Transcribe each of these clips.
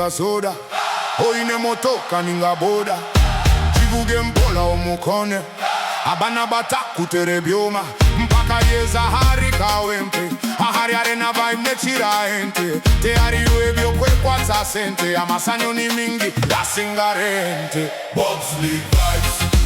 ninga soda oine motoka ninga boda chivuge mpola omukone abana batakutere byoma mpaka yeza hari kawempe ahari arena vibe nechira ente te ari webyo kwekwatsa sente amasanyo ni mingi yasingarente Bubz vibes.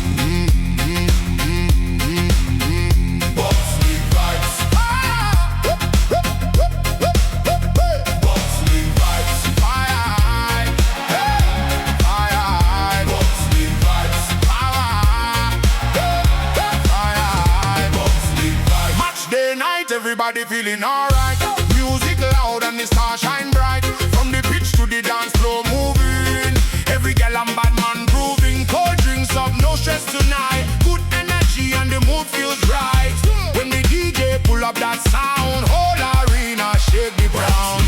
Everybody feeling alright. Music loud and the star shine bright. From the pitch to the dance floor moving. Every girl and bad man proving. Cold drinks up, no stress tonight. Good energy and the mood feels right. When the DJ pull up that sound, whole arena shake the ground.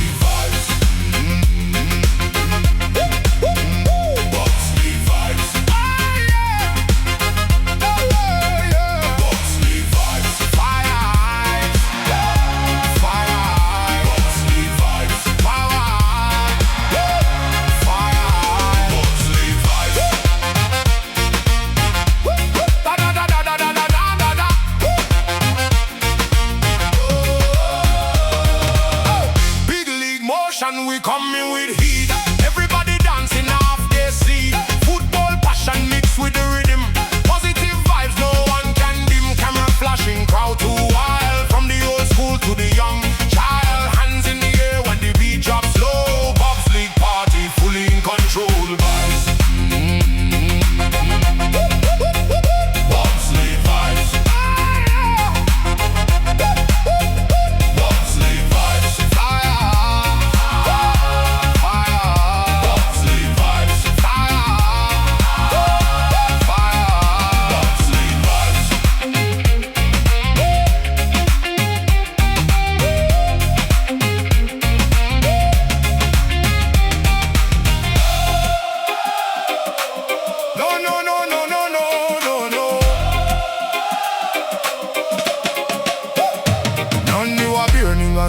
We coming with heat. Everybody dancing off their seat. Football passion mixed with the rhythm. Positive vibes, no one can dim. Camera flashing, crowd too wild. From the old school to the young child. Hands in the air when the beat drops low. Bubz League party fully in control.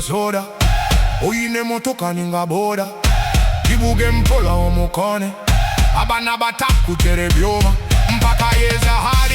Soda oine motoka ninga boda chivuge mpola omukone abana batakutere byoma mpaka yeza hari